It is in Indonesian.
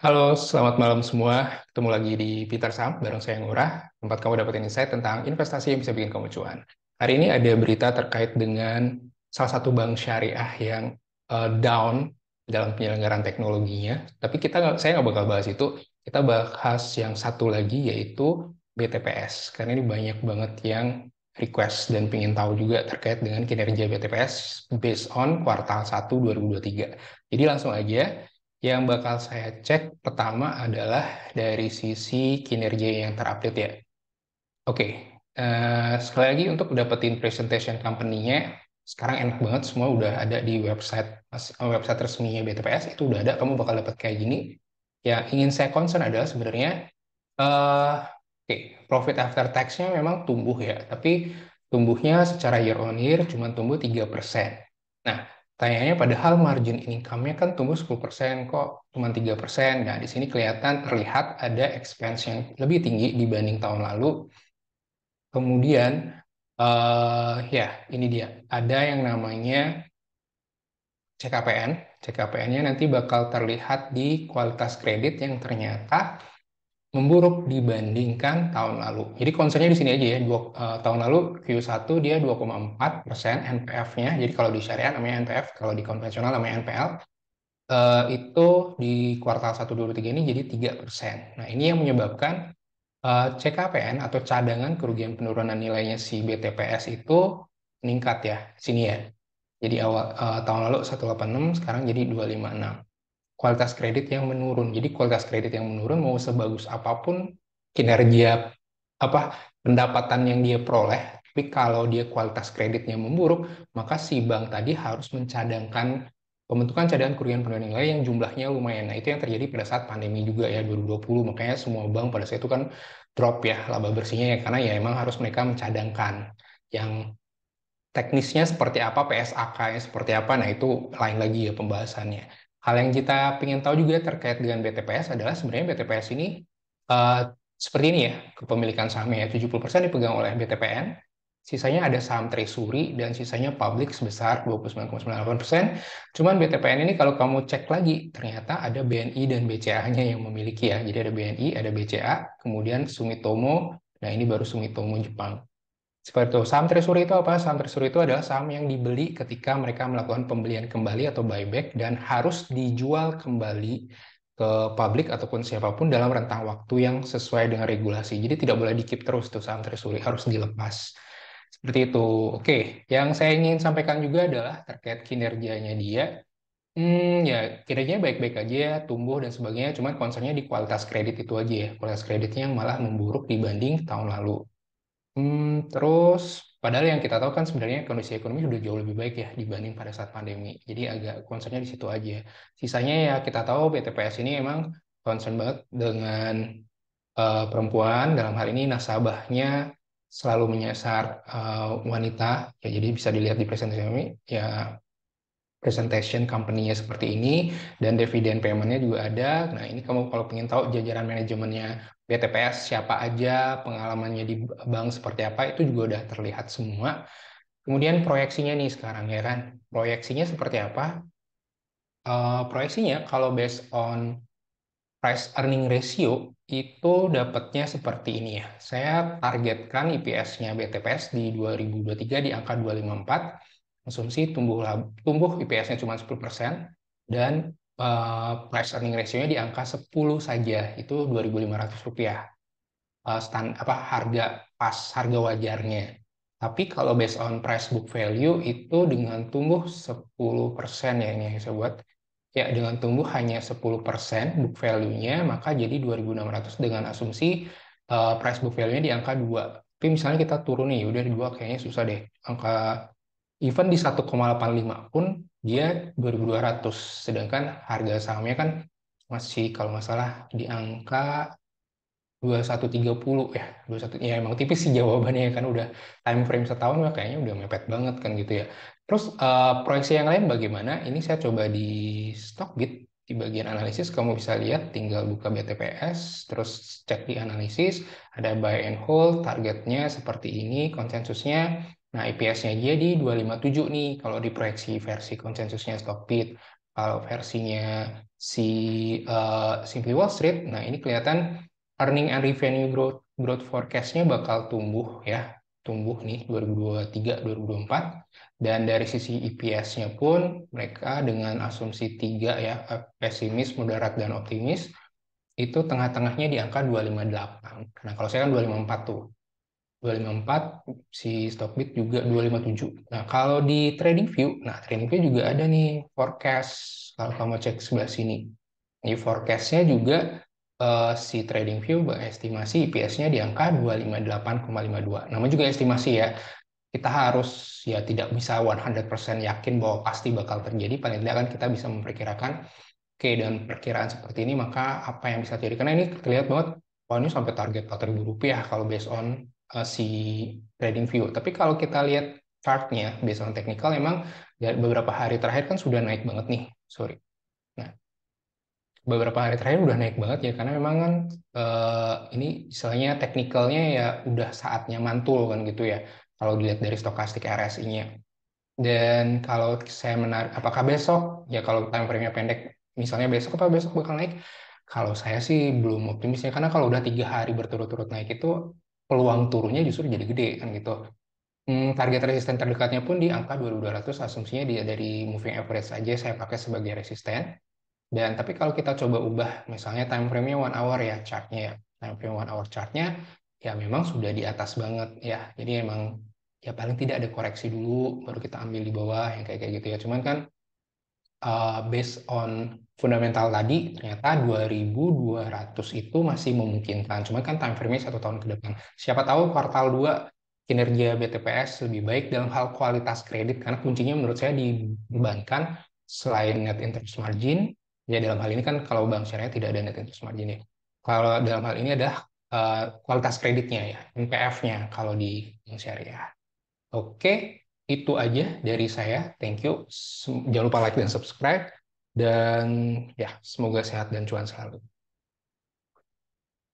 Halo, selamat malam semua. Ketemu lagi di Peter Sam, bareng saya Ngurah, tempat kamu dapetin insight tentang investasi yang bisa bikin kamu cuan. Hari ini ada berita terkait dengan salah satu bank syariah yang down dalam penyelenggaraan teknologinya. Tapi saya nggak bakal bahas itu. Kita bahas yang satu lagi, yaitu BTPS. Karena ini banyak banget yang request dan pengen tahu juga terkait dengan kinerja BTPS based on kuartal 1 2023. Jadi langsung aja. Yang bakal saya cek pertama adalah dari sisi kinerja yang terupdate ya. Oke, sekali lagi untuk dapetin presentation company-nya, sekarang enak banget semua udah ada di website resminya BTPS, itu udah ada, kamu bakal dapat kayak gini. Yang ingin saya concern adalah sebenarnya, oke, profit after tax-nya memang tumbuh ya, tapi tumbuhnya secara year on year cuma tumbuh 3%. Nah, tanyanya padahal margin income-nya kan tumbuh 10%, kok cuma 3%. Nah, di sini terlihat ada expense yang lebih tinggi dibanding tahun lalu. Kemudian, ya ini dia, ada yang namanya CKPN. CKPN-nya nanti bakal terlihat di kualitas kredit yang ternyata memburuk dibandingkan tahun lalu. Jadi concernnya di sini aja ya, tahun lalu Q1 dia 2,4% NPF-nya. Jadi kalau di syariah namanya NPF, kalau di konvensional namanya NPL. Itu di kuartal 1 tiga ini jadi 3%. Nah, ini yang menyebabkan CKPN atau cadangan kerugian penurunan nilainya si BTPS itu meningkat ya, sini ya. Jadi tahun lalu 186, sekarang jadi 256. Kualitas kredit yang menurun. Jadi kualitas kredit yang menurun mau sebagus apapun kinerja apa pendapatan yang dia peroleh, tapi kalau dia kualitas kreditnya memburuk, maka si bank tadi harus mencadangkan pembentukan cadangan kerugian penurunan nilai yang jumlahnya lumayan. Nah, itu yang terjadi pada saat pandemi juga ya 2020. Makanya semua bank pada saat itu kan drop ya laba bersihnya ya karena ya emang harus mereka mencadangkan yang teknisnya seperti apa, PSAK-nya seperti apa, nah itu lain lagi ya pembahasannya. Hal yang kita ingin tahu juga terkait dengan BTPS adalah sebenarnya BTPS ini eh, seperti ini ya, kepemilikan sahamnya ya, 70% dipegang oleh BTPN, sisanya ada saham treasury, dan sisanya publik sebesar 29,98%. Cuman BTPN ini kalau kamu cek lagi, ternyata ada BNI dan BCA-nya yang memiliki ya, jadi ada BNI, ada BCA, kemudian Sumitomo, nah ini baru Sumitomo Jepang. Seperti itu. Saham treasury itu apa? Saham treasury itu adalah saham yang dibeli ketika mereka melakukan pembelian kembali atau buyback dan harus dijual kembali ke publik ataupun siapapun dalam rentang waktu yang sesuai dengan regulasi. Jadi tidak boleh di-keep terus tuh saham treasury, harus dilepas. Seperti itu. Oke, yang saya ingin sampaikan juga adalah terkait kinerjanya dia. Ya, kinerjanya baik-baik aja, tumbuh dan sebagainya. Cuman concernnya di kualitas kredit itu aja ya. Kualitas kreditnya yang malah memburuk dibanding tahun lalu. Terus padahal yang kita tahu kan sebenarnya kondisi ekonomi sudah jauh lebih baik ya dibanding pada saat pandemi. Jadi agak concernnya di situ aja. Sisanya ya kita tahu BTPS ini emang concern banget dengan perempuan. Dalam hal ini nasabahnya selalu menyasar wanita. Ya, jadi bisa dilihat di presentasi kami. Ya, presentation company-nya seperti ini dan dividen payment-nya juga ada. Nah, ini kamu kalau pengen tahu jajaran manajemennya BTPS siapa aja, pengalamannya di bank seperti apa, itu juga udah terlihat semua. Kemudian proyeksinya nih sekarang ya kan. Proyeksinya seperti apa? Proyeksinya kalau based on price earning ratio itu dapatnya seperti ini ya. Saya targetkan IPS-nya BTPS di 2023 di angka 254. Asumsi tumbuh IPS-nya cuma 10% dan price earning ratio-nya di angka 10 saja. Itu Rp2.500. Harga wajarnya. Tapi kalau based on price book value itu dengan tumbuh 10% ya ini yang saya buat. Ya, dengan tumbuh hanya 10% book value-nya, maka jadi 2.600 dengan asumsi price book value-nya di angka 2. Tapi misalnya kita turun nih, udah di 2 kayaknya susah deh. Even di 1,85 pun dia 2.200. Sedangkan harga sahamnya kan masih kalau nggak salah di angka 2130 ya. 21 ya emang tipis sih jawabannya ya kan udah time frame setahun ya kayaknya udah mepet banget kan gitu ya. Terus proyeksi yang lain bagaimana? Ini saya coba di Stockbit di bagian analisis kamu bisa lihat tinggal buka BTPS terus cek di analisis ada buy and hold targetnya seperti ini konsensusnya. Nah, IPS-nya dia di 257 nih kalau di proyeksi versi konsensusnya Stockbit. Kalau versinya si Simply Wall Street, nah ini kelihatan earning and revenue growth growth forecast-nya bakal tumbuh ya, tumbuh nih 2023 2024. Dan dari sisi EPS-nya pun mereka dengan asumsi 3 ya, pesimis, moderat dan optimis, itu tengah-tengahnya di angka 258. Nah, kalau saya kan 254 tuh. 254, si Stockbit juga 257. Nah, kalau di TradingView, nah TradingView juga ada nih forecast. Kalau kamu cek sebelah sini. Di forecast-nya juga si TradingView estimasi IPS-nya di angka 258,52. Namun juga estimasi ya. Kita harus ya tidak bisa 100% yakin bahwa pasti bakal terjadi. Paling tidak kan kita bisa memperkirakan, oke, dan perkiraan seperti ini, maka apa yang bisa terjadi? Karena ini terlihat banget, oh ini sampai target 4.000 rupiah kalau based on si trading view. Tapi kalau kita lihat chartnya, based on technical, emang ya, beberapa hari terakhir kan sudah naik banget nih. Sorry. Nah, beberapa hari terakhir udah naik banget ya, karena memang kan ini istilahnya teknikalnya ya udah saatnya mantul kan gitu ya. Kalau dilihat dari stokastik RSI-nya. Dan kalau saya menarik, apakah besok? Ya kalau time frame-nya pendek, misalnya besok apa besok bakal naik? Kalau saya sih belum optimis ya, karena kalau udah 3 hari berturut-turut naik itu peluang turunnya justru jadi gede kan gitu. Target resisten terdekatnya pun di angka 2200, asumsinya dia dari moving average saja saya pakai sebagai resisten. Dan tapi kalau kita coba ubah, misalnya time frame-nya 1 hour ya chartnya ya, time frame 1 hour chartnya ya memang sudah di atas banget ya. Jadi emang ya paling tidak ada koreksi dulu, baru kita ambil di bawah yang kayak gitu ya. Cuman kan based on fundamental tadi, ternyata 2200 itu masih memungkinkan. Cuman kan time frame-nya 1 tahun ke depan. Siapa tahu kuartal 2 kinerja BTPS lebih baik dalam hal kualitas kredit, karena kuncinya menurut saya di perbankan selain net interest margin, ya dalam hal ini kan kalau bank syariah tidak ada net interest margin ya. Kalau dalam hal ini adalah kualitas kreditnya ya, NPF-nya kalau di bank syariah. Oke, itu aja dari saya. Thank you. Jangan lupa like dan subscribe. Dan ya, semoga sehat dan cuan selalu.